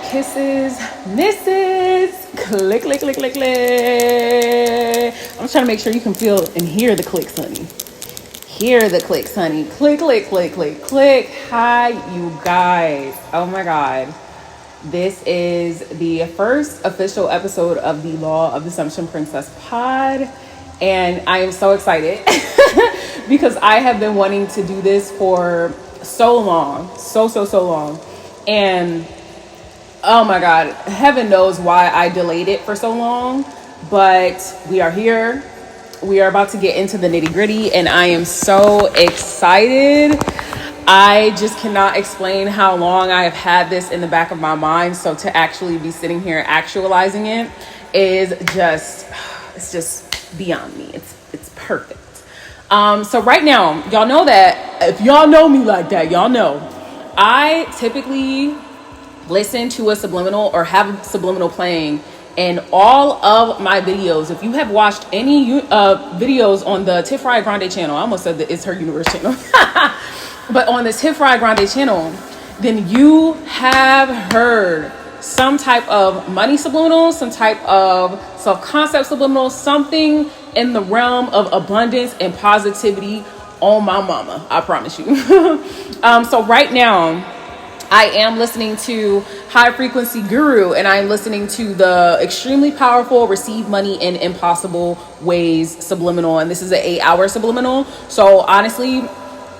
kisses, misses, click, click, click, click, click. I'm trying to make sure you can feel and hear the clicks, honey. Hear the clicks, honey. Click, click, click, click, click. Hi, you guys. Oh my God. This is the first official episode of the Law of Assumption Princess Pod. And I am so excited because I have been wanting to do this for so long. So long. And oh my God, heaven knows why I delayed it for so long. But we are here. We are about to get into the nitty gritty, and I am so excited. I just cannot explain how long I have had this in the back of my mind. So to actually be sitting here actualizing it is it's just beyond me. It's perfect. So right now, y'all know that if y'all know me like that, y'all know I typically listen to a subliminal or have a subliminal playing in all of my videos. If you have watched any videos on the TiffriahGrande channel, I almost said that it's her universe channel, but on the TiffriahGrande channel, then you have heard some type of money subliminal, some type of self-concept subliminal, something in the realm of abundance and positivity on my mama. I promise you. So right now, I am listening to High Frequency Guru, and I'm listening to the extremely powerful Receive Money in Impossible Ways subliminal, and this is an 8-hour subliminal. So honestly,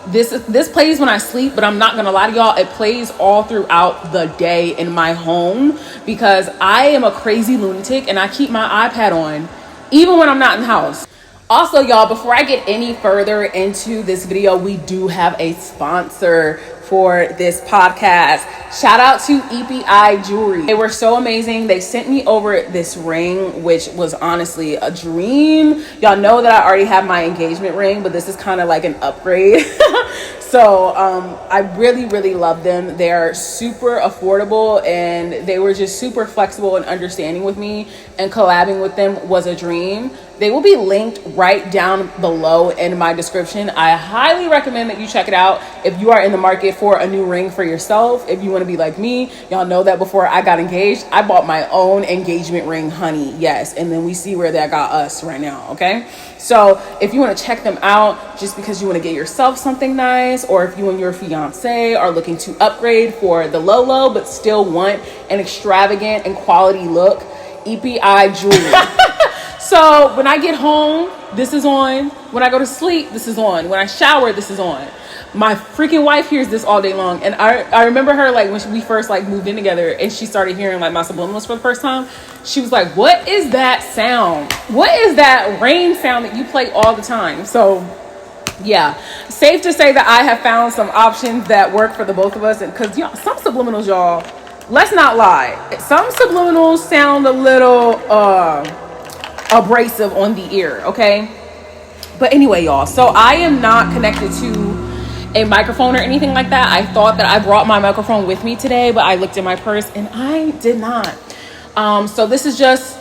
this plays when I sleep, but I'm not gonna lie to y'all, it plays all throughout the day in my home because I am a crazy lunatic and I keep my iPad on even when I'm not in the house. Also, y'all, before I get any further into this video, we do have a sponsor for this podcast. Shout out to EPI Jewelry. They were so amazing. They sent me over this ring, which was honestly a dream. Y'all know that I already have my engagement ring, but this is kind of like an upgrade. So I really love them. They're super affordable, and they were just super flexible and understanding with me, and collabing with them was a dream. They will be linked right down below in my description. I highly recommend that you check it out if you are in the market for a new ring for yourself. If you want to be like me, y'all know that before I got engaged, I bought my own engagement ring, honey. Yes. And then we see where that got us right now. Okay. So if you want to check them out just because you want to get yourself something nice, or if you and your fiance are looking to upgrade for the low, but still want an extravagant and quality look, EPI Jewelry. So when I get home, this is on. When I go to sleep, this is on. When I shower, this is on. My freaking wife hears this all day long. And I remember her, like, when we first like moved in together and she started hearing like my subliminals for the first time, she was like, what is that sound? What is that rain sound that you play all the time? So yeah, safe to say that I have found some options that work for the both of us. And because some subliminals, y'all, let's not lie, some subliminals sound a little abrasive on the ear, okay? But anyway, y'all, so I am not connected to a microphone or anything like that. I thought that I brought my microphone with me today, but I looked in my purse and I did not. So this is just,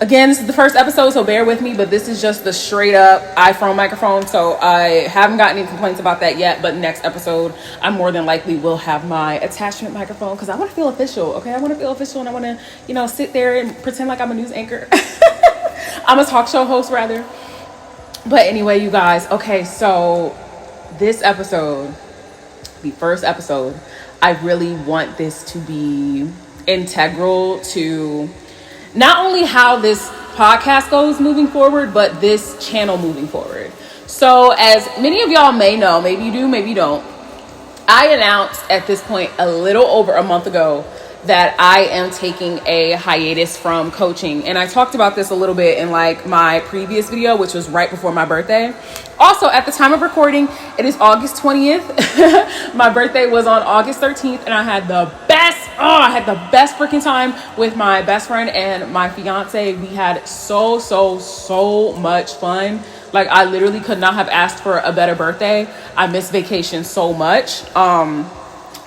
again, this is the first episode, so bear with me, but this is just the straight up iPhone microphone. So I haven't gotten any complaints about that yet, but next episode, I more than likely will have my attachment microphone because I want to feel official, okay? I want to feel official, and I want to, sit there and pretend like I'm a news anchor. I'm a talk show host, rather. But anyway, you guys, okay, so this episode, the first episode, I really want this to be integral to not only how this podcast goes moving forward, but this channel moving forward. So as many of y'all may know, maybe you do, maybe you don't, I announced at this point a little over a month ago that I am taking a hiatus from coaching. And I talked about this a little bit in like my previous video, which was right before my birthday. Also, at the time of recording, it is August 20th. My birthday was on August 13th, and I had the best freaking time with my best friend and my fiance. We had so much fun. Like, I literally could not have asked for a better birthday. I miss vacation so much.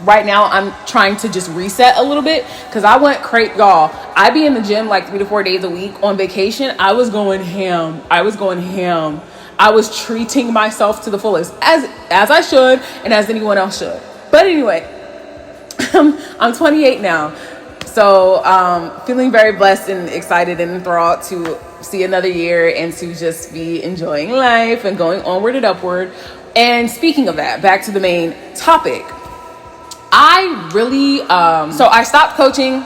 Right now, I'm trying to just reset a little bit because I went crazy, y'all. I be in the gym like 3 to 4 days a week. On vacation, I was going ham. I was treating myself to the fullest, as I should, and as anyone else should. But anyway, I'm 28 now. So feeling very blessed and excited and enthralled to see another year and to just be enjoying life and going onward and upward. And speaking of that, back to the main topic. I really, so I stopped coaching.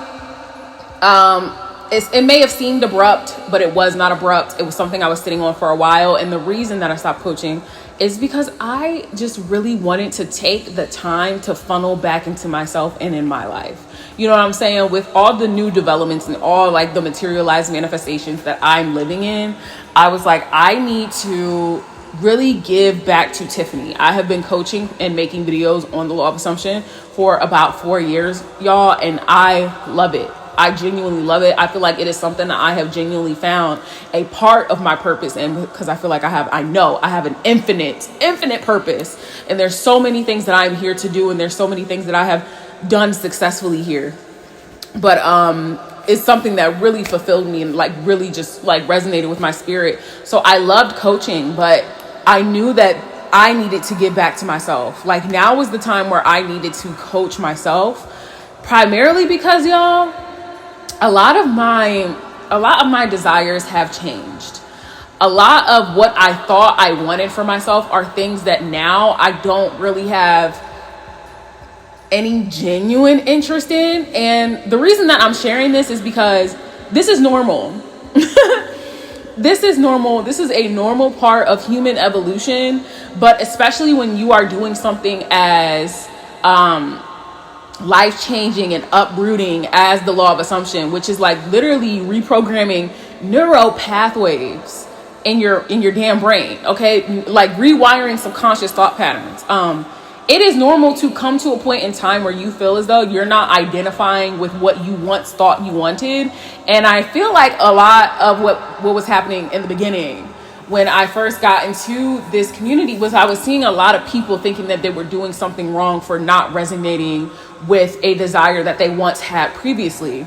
It may have seemed abrupt, but it was not abrupt. It was something I was sitting on for a while. And the reason that I stopped coaching is because I just really wanted to take the time to funnel back into myself and in my life. You know what I'm saying? With all the new developments and all like the materialized manifestations that I'm living in, I was like, I need to really give back to Tiffany. I have been coaching and making videos on the law of assumption for about 4 years, y'all, and I love it. I genuinely love it. I feel like it is something that I have genuinely found a part of my purpose, and because I feel like I know I have an infinite purpose, and there's so many things that I'm here to do, and there's so many things that I have done successfully here. But it's something that really fulfilled me and like really just like resonated with my spirit. So I loved coaching, but I knew that I needed to give back to myself. Like now was the time where I needed to coach myself, primarily because y'all, a lot of my desires have changed. A lot of what I thought I wanted for myself are things that now I don't really have any genuine interest in. And the reason that I'm sharing this is because this is normal. This is normal. This is a normal part of human evolution, but especially when you are doing something as life-changing and uprooting as the law of assumption, which is like literally reprogramming neural pathways in your damn brain, okay? Like rewiring subconscious thought patterns. It is normal to come to a point in time where you feel as though you're not identifying with what you once thought you wanted. And I feel like a lot of what was happening in the beginning when I first got into this community was I was seeing a lot of people thinking that they were doing something wrong for not resonating with a desire that they once had previously.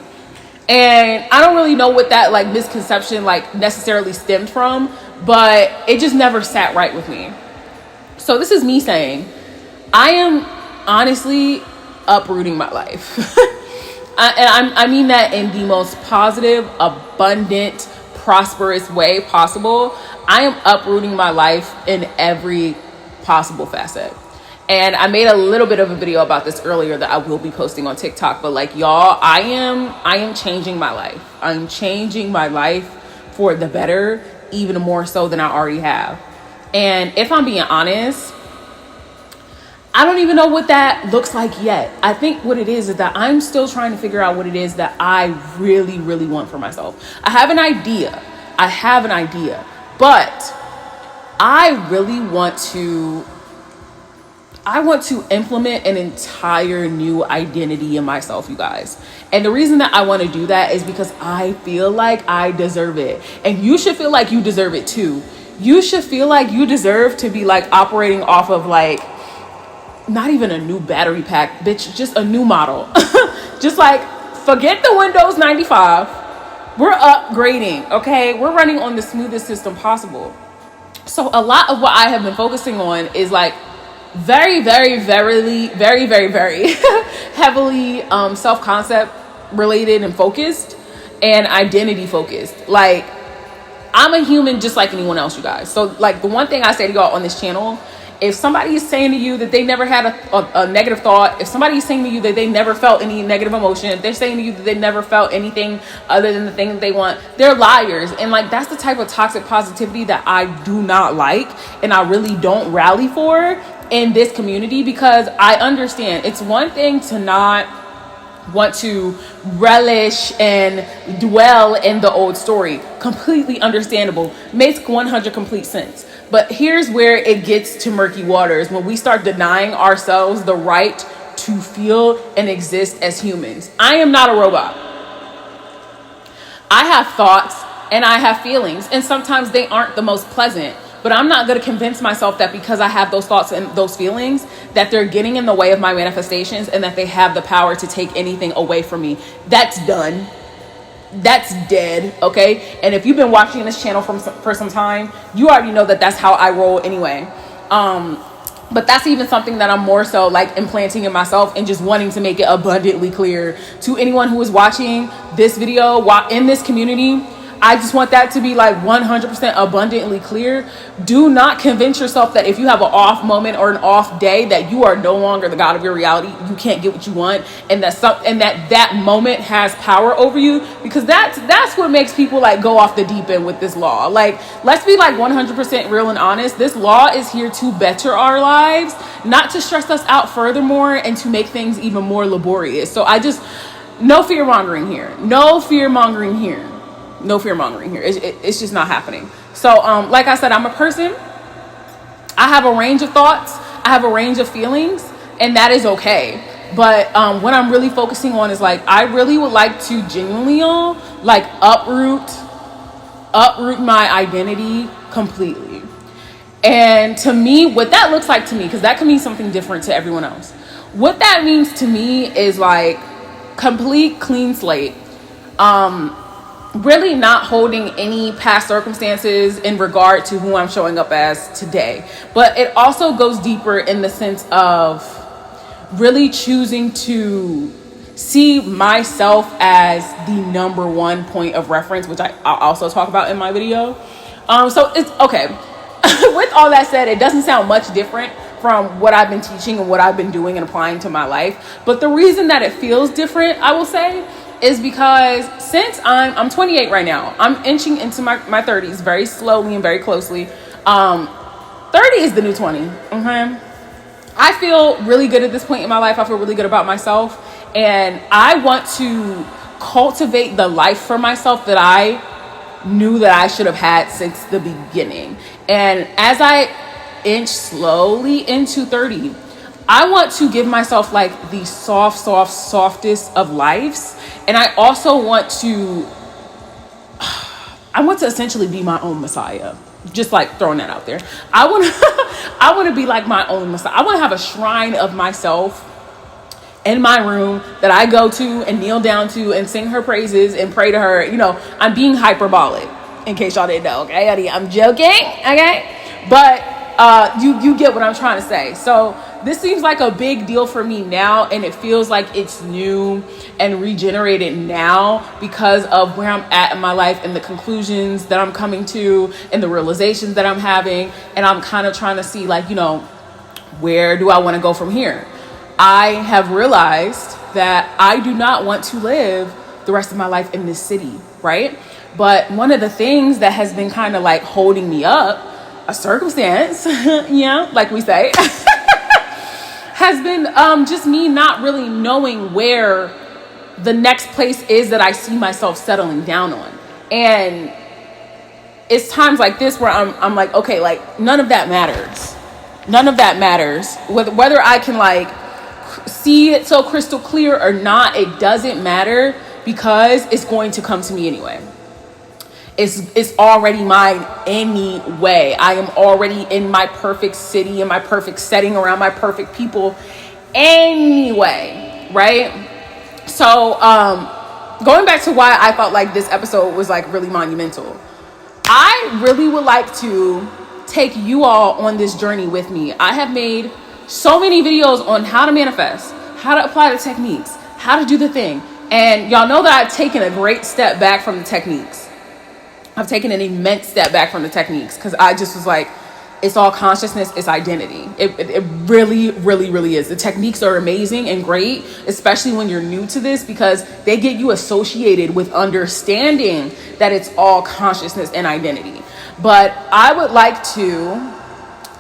And I don't really know what that like misconception like necessarily stemmed from, but it just never sat right with me. So this is me saying, I am honestly uprooting my life. I mean that in the most positive, abundant, prosperous way possible. I am uprooting my life in every possible facet. And I made a little bit of a video about this earlier that I will be posting on TikTok. But like y'all, I am changing my life. I'm changing my life for the better, even more so than I already have. And if I'm being honest, I don't even know what that looks like yet. I think what it is that I'm still trying to figure out what it is that I really, really want for myself. I have an idea, but I really want to implement an entire new identity in myself, you guys. And the reason that I want to do that is because I feel like I deserve it. And you should feel like you deserve it too. You should feel like you deserve to be like operating off of like, not even a new battery pack, bitch, just a new model. Just like, forget the Windows 95. We're upgrading, okay? We're running on the smoothest system possible. So a lot of what I have been focusing on is like very heavily self-concept related and focused and identity focused. Like, I'm a human just like anyone else, you guys. So like the one thing I say to y'all on this channel, if somebody is saying to you that they never had a negative thought, if somebody is saying to you that they never felt any negative emotion, if they're saying to you that they never felt anything other than the thing that they want, they're liars. And like, that's the type of toxic positivity that I do not like. And I really don't rally for in this community, because I understand it's one thing to not want to relish and dwell in the old story. Completely understandable. Makes 100 complete sense. But here's where it gets to murky waters, when we start denying ourselves the right to feel and exist as humans. I am not a robot. I have thoughts and I have feelings, and sometimes they aren't the most pleasant. But I'm not going to convince myself that because I have those thoughts and those feelings that they're getting in the way of my manifestations and that they have the power to take anything away from me. That's done. That's dead, okay? And if you've been watching this channel for some time, you already know that that's how I roll anyway. But that's even something that I'm more so like implanting in myself and just wanting to make it abundantly clear to anyone who is watching this video in this community. I just want that to be like 100% abundantly clear. Do not convince yourself that if you have an off moment or an off day that you are no longer the God of your reality. You can't get what you want, and that moment has power over you, because that's what makes people like go off the deep end with this law. Like, let's be like 100% real and honest. This law is here to better our lives, not to stress us out furthermore and to make things even more laborious. So no fear mongering here. No fear mongering here. No fear mongering here. It's just not happening. So, like I said, I'm a person. I have a range of thoughts. I have a range of feelings, and that is okay. But what I'm really focusing on is like, I really would like to genuinely, like uproot my identity completely. And to me, what that looks like to me, because that can mean something different to everyone else. What that means to me is like complete clean slate. Really not holding any past circumstances in regard to who I'm showing up as today. But it also goes deeper in the sense of really choosing to see myself as the number one point of reference, which I'll also talk about in my video. So it's okay. With all that said, it doesn't sound much different from what I've been teaching and what I've been doing and applying to my life. But the reason that it feels different, I will say, is because since I'm 28 right now, I'm inching into my 30s very slowly and very closely. 30 is the new 20. Okay. I feel really good at this point in my life. I feel really good about myself, and I want to cultivate the life for myself that I knew that I should have had since the beginning. And as I inch slowly into 30, I want to give myself like the softest of lives. And I also want to essentially be my own Messiah. Just like throwing that out there. I want to be like my own Messiah. I want to have a shrine of myself in my room that I go to and kneel down to and sing her praises and pray to her. You know, I'm being hyperbolic in case y'all didn't know. Okay, I'm joking. Okay, but you get what I'm trying to say. So this seems like a big deal for me now, and it feels like it's new and regenerated now because of where I'm at in my life and the conclusions that I'm coming to and the realizations that I'm having. And I'm kind of trying to see, like, you know, where do I want to go from here? I have realized that I do not want to live the rest of my life in this city, right? But one of the things that has been kind of like holding me up, a circumstance, yeah, like we say, has been just me not really knowing where the next place is that I see myself settling down on. And it's times like this where I'm like, okay, like none of that matters. None of that matters. Whether I can like see it so crystal clear or not, it doesn't matter, because it's going to come to me anyway. It's already mine anyway. I am already in my perfect city, in my perfect setting, around my perfect people anyway, right? So going back to why I felt like this episode was like really monumental, I really would like to take you all on this journey with me. I have made so many videos on how to manifest, how to apply the techniques, how to do the thing, and y'all know that I've taken a great step back from the techniques. I've taken an immense step back from the techniques because I just was like, it's all consciousness, it's identity. It really, really, really is. The techniques are amazing and great, especially when you're new to this, because they get you associated with understanding that it's all consciousness and identity. But I would like to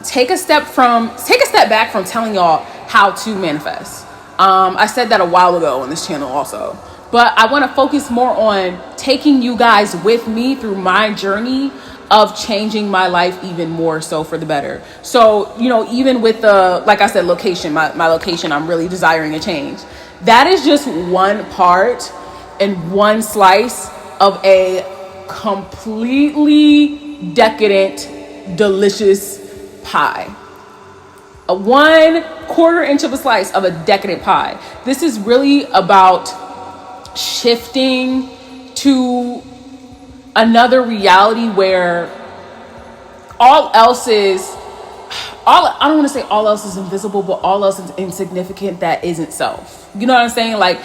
take a step back from telling y'all how to manifest. I said that a while ago on this channel also. But I want to focus more on taking you guys with me through my journey of changing my life even more so for the better. So, you know, even with the, like I said, location, my location, I'm really desiring a change. That is just one part and one slice of a completely decadent, delicious pie. A 1/4 inch of a slice of a decadent pie. This is really about shifting to another reality where all else is I don't want to say all else is invisible, but all else is insignificant that isn't self. You know what I'm saying? Like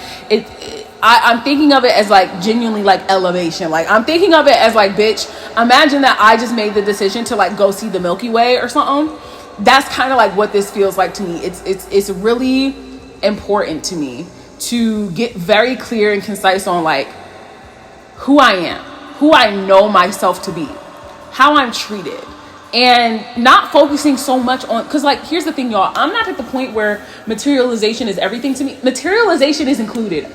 I'm thinking of it as like genuinely like elevation. Like I'm thinking of it as like, bitch, imagine that I just made the decision to like go see the Milky Way or something. That's kind of like what this feels like to me. It's really important to me to get very clear and concise on like who I am, who I know myself to be, how I'm treated, and not focusing so much on, because like here's the thing, y'all, I'm not at the point where materialization is everything to me. Materialization is included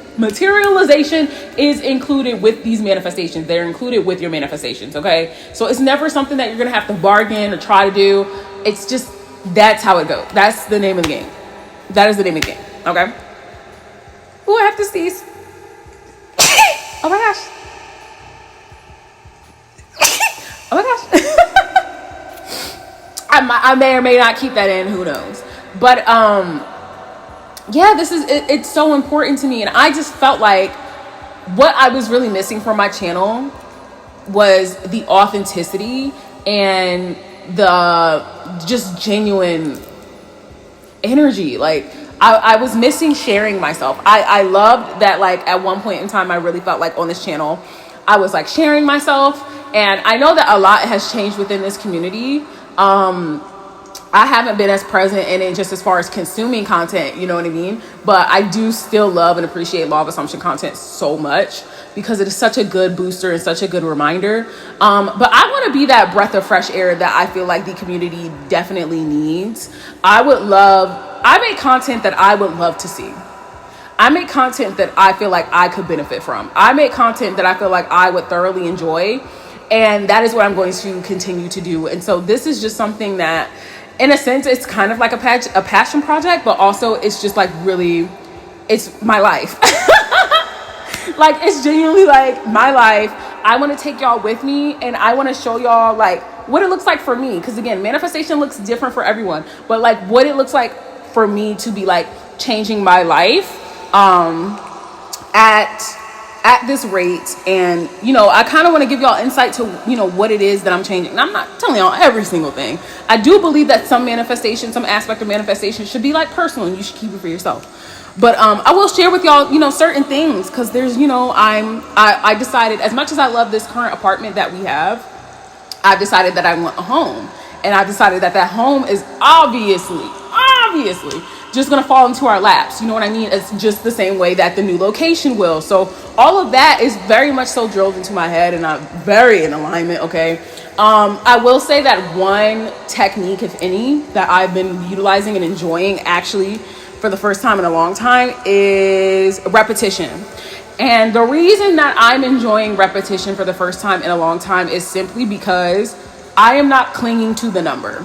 with these manifestations. They're included with your manifestations, okay? So it's never something that you're gonna have to bargain or try to do. It's just, that's how it goes. That's the name of the game. That is the name of the game, okay? Ooh, I have to sneeze. Oh my gosh. Oh my gosh. I may or may not keep that in, who knows. But yeah, this is it's so important to me, and I just felt like what I was really missing from my channel was the authenticity and the just genuine energy. Like I was missing sharing myself. I loved that, like at one point in time I really felt like on this channel I was like sharing myself, and I know that a lot has changed within this community. I haven't been as present in it just as far as consuming content, you know what I mean? But I do still love and appreciate Law of Assumption content so much because it is such a good booster and such a good reminder. But I want to be that breath of fresh air that I feel like the community definitely needs. I make content that I would love to see. I make content that I feel like I could benefit from. I make content that I feel like I would thoroughly enjoy. And that is what I'm going to continue to do. And so this is just something that, in a sense, it's kind of like a passion project, but also it's just like really, it's my life. Like it's genuinely like my life. I want to take y'all with me, and I want to show y'all like what it looks like for me. Because again, manifestation looks different for everyone, but like what it looks like for me to be like changing my life at this rate. And you know, I kind of want to give y'all insight to, you know, what it is that I'm changing. And I'm not telling y'all every single thing. I do believe that some aspect of manifestation should be like personal, and you should keep it for yourself. But I will share with y'all, you know, certain things, because there's, you know, I decided, as much as I love this current apartment that we have, I've decided that I want a home. And I decided that that home is obviously just going to fall into our laps. You know what I mean? It's just the same way that the new location will. So all of that is very much so drilled into my head, and I'm very in alignment. Okay. I will say that one technique, if any, that I've been utilizing and enjoying actually for the first time in a long time is repetition. And the reason that I'm enjoying repetition for the first time in a long time is simply because I am not clinging to the number.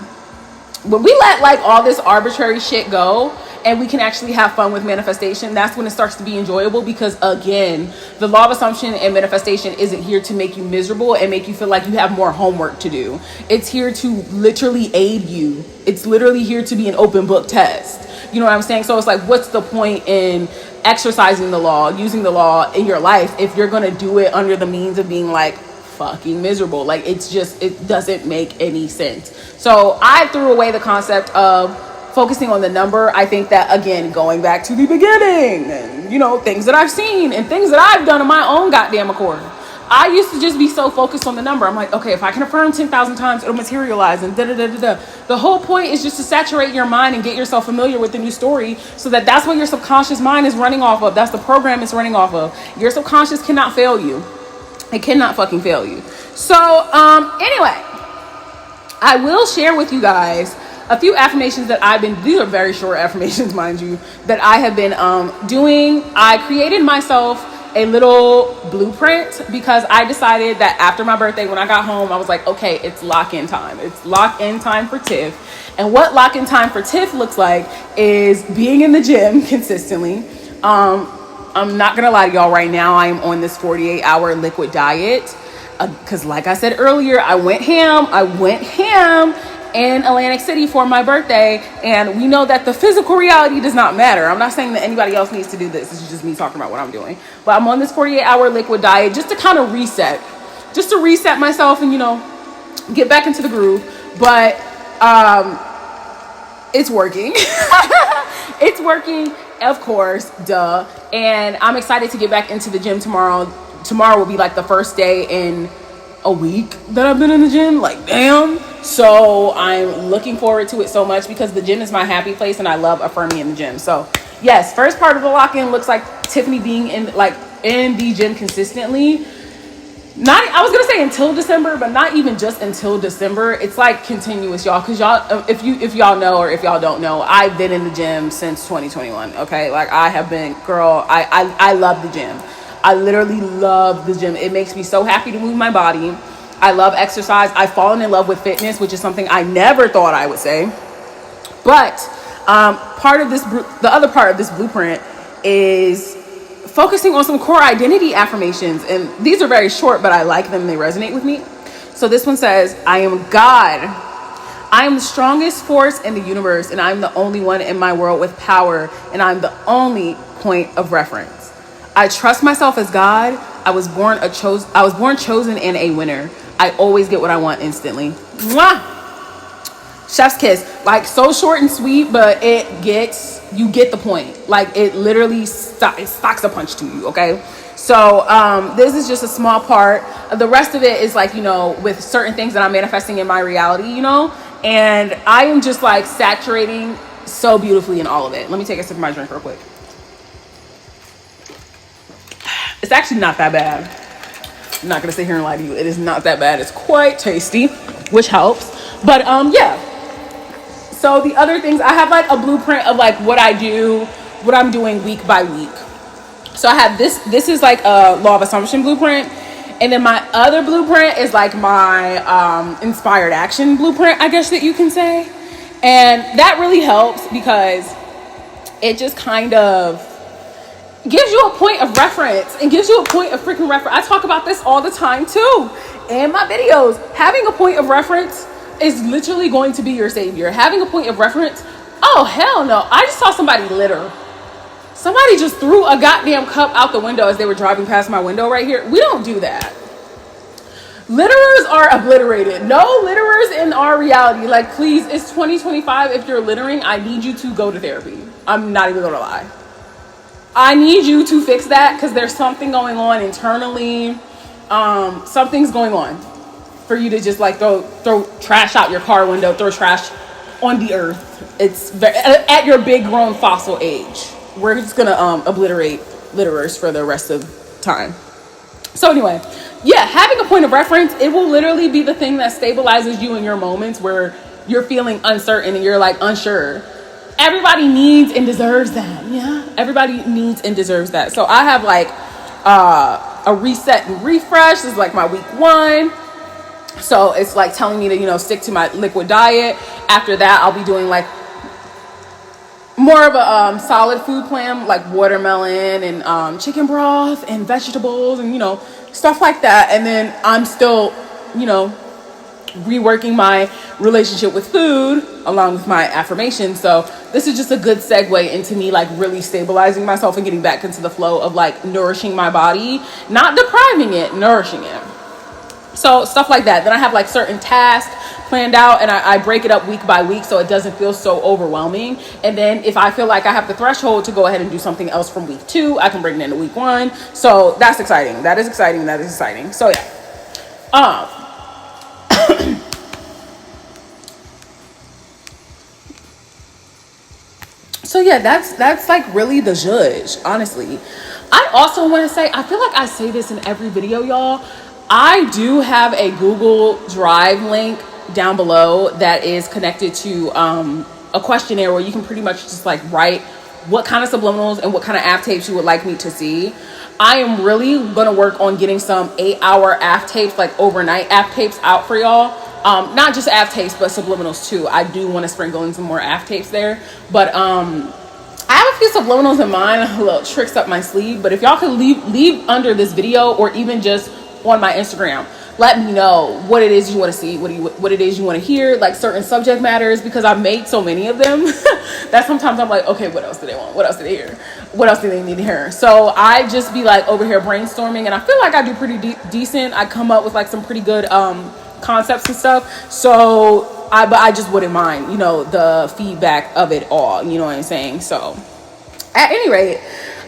When we let like all this arbitrary shit go and we can actually have fun with manifestation, that's when it starts to be enjoyable. Because again, the law of assumption and manifestation isn't here to make you miserable and make you feel like you have more homework to do. It's here to literally aid you. It's literally here to be an open book test. You know what I'm saying? So it's like, what's the point in exercising the law, using the law in your life, if you're going to do it under the means of being like fucking miserable? Like, it's just, it doesn't make any sense. So I threw away the concept of focusing on the number. I think that, again, going back to the beginning, and, you know, things that I've seen and things that I've done on my own goddamn accord, I used to just be so focused on the number. I'm like, okay, if I can affirm 10,000 times, it'll materialize, and da-da-da-da-da. The whole point is just to saturate your mind and get yourself familiar with the new story, so that that's what your subconscious mind is running off of. That's the program it's running off of. Your subconscious cannot fail you. It cannot fucking fail you. So, anyway, I will share with you guys a few affirmations that I've been, these are very short affirmations, mind you, that I have been doing. I created myself a little blueprint because I decided that after my birthday, when I got home, I was like, okay, it's lock-in time. It's lock-in time for Tiff. And what lock-in time for Tiff looks like is being in the gym consistently. I'm not gonna lie to y'all right now, I am on this 48-hour liquid diet because like I said earlier, I went ham in Atlantic City for my birthday, and we know that the physical reality does not matter. I'm not saying that anybody else needs to do this. This is just me talking about what I'm doing. But I'm on this 48-hour liquid diet just to kind of reset myself and, you know, get back into the groove. But it's working. It's working, of course, duh. And I'm excited to get back into the gym tomorrow. Tomorrow will be like the first day in a week that I've been in the gym. Like, damn. So I'm looking forward to it so much because the gym is my happy place and I love affirming in the gym. So yes, first part of the lock-in looks like Tiffany being in the gym consistently. Not, I was gonna say until December, but not even just until December. It's like continuous, y'all. Cause y'all, if y'all know or if y'all don't know, I've been in the gym since 2021. Okay, like I have been, girl. I love the gym. I literally love the gym. It makes me so happy to move my body. I love exercise. I've fallen in love with fitness, which is something I never thought I would say. But the other part of this blueprint is focusing on some core identity affirmations. And these are very short, but I like them. They resonate with me. So this one says, I am God. I am the strongest force in the universe, and I'm the only one in my world with power, and I'm the only point of reference. I trust myself as God. I was born chosen and a winner. I always get what I want instantly. Mwah! Chef's kiss. Like, so short and sweet, but you get the point. Like, it literally stocks a punch to you, okay? So this is just a small part. The rest of it is like, with certain things that I'm manifesting in my reality, and I am just like saturating so beautifully in all of it. Let me take a sip of my drink real quick. It's actually not that bad. I'm not gonna sit here and lie to you. It is not that bad. It's quite tasty, which helps. But yeah. So the other things, I have like a blueprint of like what I do, what I'm doing week by week. So I have this is like a law of assumption blueprint. And then my other blueprint is like my inspired action blueprint, I guess that you can say. And that really helps because it just kind of gives you a point of reference and gives you a point of freaking reference. I talk about this all the time too in my videos. Having a point of reference is literally going to be your savior. Having a point of reference, oh hell no. I just saw somebody litter. Somebody just threw a goddamn cup out the window as they were driving past my window right here. We don't do that. Litterers are obliterated. No litterers in our reality. Like, please, it's 2025. If you're littering, I need you to go to therapy. I'm not even gonna lie. I need you to fix that because there's something going on internally. Something's going on for you to just like throw trash out your car window, throw trash on the earth. It's at your big grown fossil age. We're just gonna obliterate litterers for the rest of time. So anyway, yeah, having a point of reference, it will literally be the thing that stabilizes you in your moments where you're feeling uncertain and you're like unsure. Everybody needs and deserves that. Yeah, everybody needs and deserves that. So I have like a reset and refresh. This is like my week 1. So it's like telling me to, stick to my liquid diet. After that, I'll be doing like more of a solid food plan, like watermelon and chicken broth and vegetables and, stuff like that. And then I'm still, reworking my relationship with food along with my affirmations. So this is just a good segue into me like really stabilizing myself and getting back into the flow of like nourishing my body, not depriving it, nourishing it. So stuff like that. Then I have like certain tasks planned out and I break it up week by week so it doesn't feel so overwhelming. And then if I feel like I have the threshold to go ahead and do something else from week 2, I can bring it into week 1. So that's exciting. That is exciting. That is exciting. So yeah. So yeah, that's like really the judge, honestly. I also want to say, I feel like I say this in every video, y'all. I do have a Google Drive link down below that is connected to a questionnaire where you can pretty much just like write what kind of subliminals and what kind of AF tapes you would like me to see. I am really going to work on getting some 8-hour AF tapes, like overnight AF tapes out for y'all. Not just AF tapes, but subliminals too. I do want to sprinkle in some more AF tapes there. But I have a few subliminals in mind, little tricks up my sleeve. But if y'all could leave under this video or even just on my Instagram, let me know what it is you want to see, what it is you want to hear, like certain subject matters, because I've made so many of them that sometimes I'm like, okay, what else do they want? What else do they hear? What else do they need to hear? So I just be like over here brainstorming, and I feel like I do pretty decent. I come up with like some pretty good concepts and stuff. So but I just wouldn't mind, you know, the feedback of it all. You know what I'm saying? So at any rate,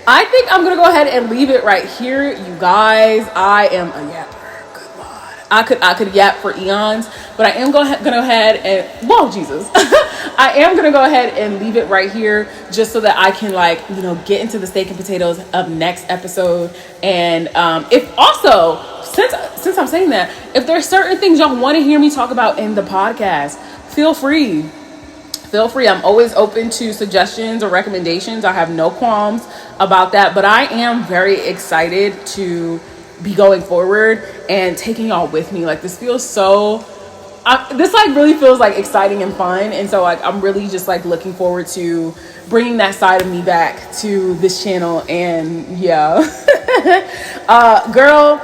I think I'm going to go ahead and leave it right here. You guys, I am a yapper. Good Lord. I could yap for eons, but I am going to go ahead and, whoa, Jesus. I am going to go ahead and leave it right here just so that I can, like, you know, get into the steak and potatoes of next episode. And if also, since I'm saying that, if there's certain things y'all want to hear me talk about in the podcast, feel free. I'm always open to suggestions or recommendations. I have no qualms about that, but I am very excited to be going forward and taking y'all with me. Like, this feels so, this like really feels like exciting and fun. And so like, I'm really just like looking forward to bringing that side of me back to this channel. And yeah, girl,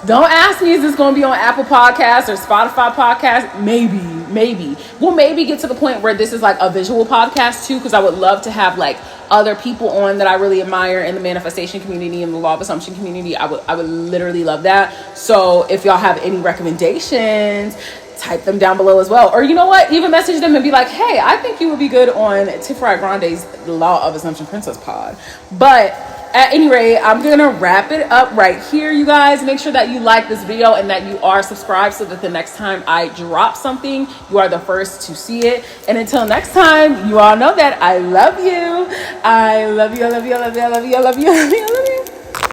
don't ask me, is this going to be on Apple Podcasts or Spotify Podcasts? Maybe. We'll maybe get to the point where this is like a visual podcast too, because I would love to have like other people on that I really admire in the manifestation community and the law of assumption community. I would literally love that. So if y'all have any recommendations, type them down below as well. Or you know what? Even message them and be like, hey, I think you would be good on TiffriahGrande's Law of Assumption Princess Pod. But at any rate, I'm going to wrap it up right here, you guys. Make sure that you like this video and that you are subscribed so that the next time I drop something, you are the first to see it. And until next time, you all know that I love you. I love you, I love you, I love you, I love you, I love you, I love you.